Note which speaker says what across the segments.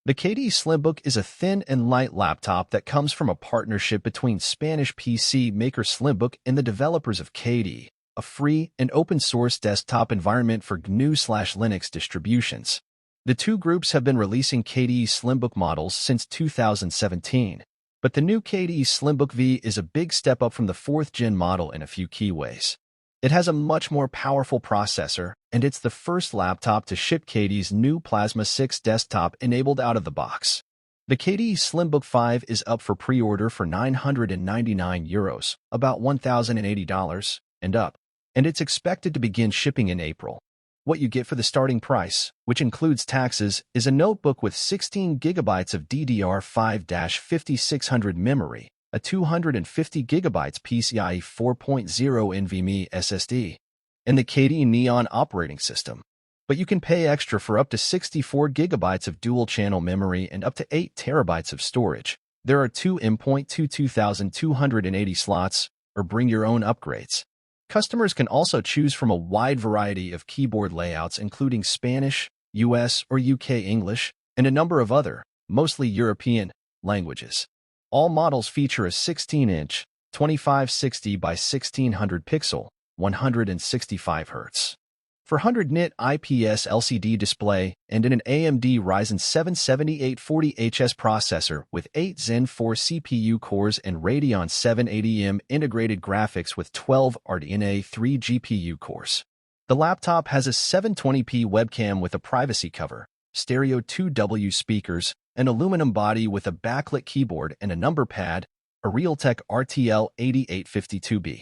Speaker 1: The KDE Slimbook is a thin and light laptop that comes from a partnership between Spanish PC maker Slimbook and the developers of KDE, a free and open-source desktop environment for GNU/Linux distributions. The two groups have been releasing KDE Slimbook models since 2017, but the new KDE Slimbook V is a big step up from the 4th-gen model in a few key ways. It has a much more powerful processor, and it's the first laptop to ship KDE's new Plasma 6 desktop enabled out of the box. The KDE Slimbook 5 is up for pre-order for €999, about $1,080, and up, and it's expected to begin shipping in April. What you get for the starting price, which includes taxes, is a notebook with 16 GB of DDR5-5600 memory, a 250 GB PCIe 4.0 NVMe SSD, and the KDE Neon operating system. But you can pay extra for up to 64 GB of dual-channel memory and up to 8 TB of storage. There are two M.2 2280 slots, or bring your own upgrades. Customers can also choose from a wide variety of keyboard layouts including Spanish, U.S. or U.K. English, and a number of other, mostly European, languages. All models feature a 16-inch, 2560 by 1600 pixel, 165 Hz. 400 nit IPS LCD display and an AMD Ryzen 7 7840HS processor with 8 Zen 4 CPU cores and Radeon 7 80M integrated graphics with 12 RDNA 3 GPU cores. The laptop has a 720p webcam with a privacy cover, stereo 2W speakers, an aluminum body with a backlit keyboard and a number pad, a Realtek RTL 8852B.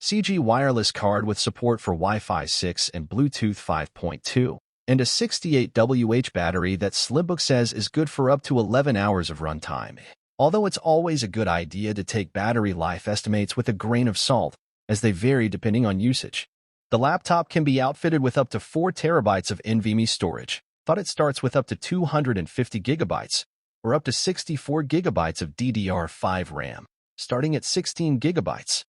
Speaker 1: CG wireless card with support for Wi-Fi 6 and Bluetooth 5.2, and a 68Wh battery that Slimbook says is good for up to 11 hours of runtime. Although it's always a good idea to take battery life estimates with a grain of salt, as they vary depending on usage. The laptop can be outfitted with up to 4 TB of NVMe storage. Thought it starts with up to 250 GB, or up to 64 GB of DDR5 RAM, starting at 16 GB.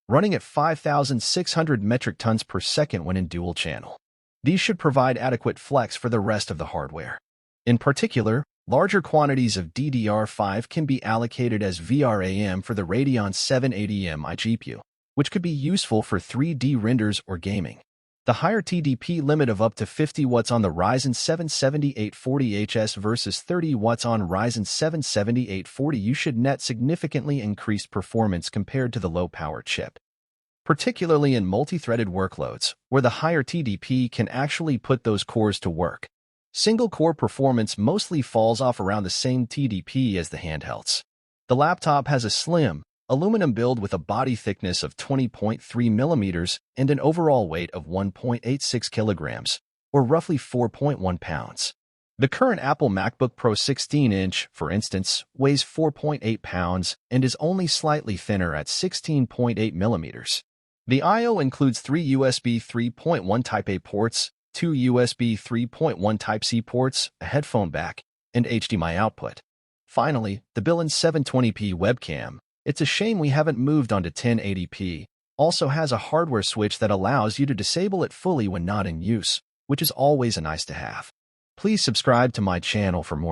Speaker 1: Running at 5,600 metric tons per second when in dual channel. These should provide adequate flex for the rest of the hardware. In particular, larger quantities of DDR5 can be allocated as VRAM for the Radeon 780M iGPU, which could be useful for 3D renders or gaming. The higher TDP limit of up to 50 watts on the Ryzen 7 7840HS versus 30 watts on Ryzen 7 7840U should net significantly increased performance compared to the low-power chip, particularly in multi-threaded workloads, where the higher TDP can actually put those cores to work. Single-core performance mostly falls off around the same TDP as the handhelds. The laptop has a slim, aluminum build with a body thickness of 20.3 mm and an overall weight of 1.86 kilograms, or roughly 4.1 pounds. The current Apple MacBook Pro 16-inch, for instance, weighs 4.8 pounds and is only slightly thinner at 16.8 mm. The I/O includes 3 USB 3.1 Type-A ports, 2 USB 3.1 Type-C ports, a headphone back, and HDMI output. Finally, the built-in 720p webcam, it's a shame we haven't moved on to 1080p, also has a hardware switch that allows you to disable it fully when not in use, which is always a nice to have. Please subscribe to my channel for more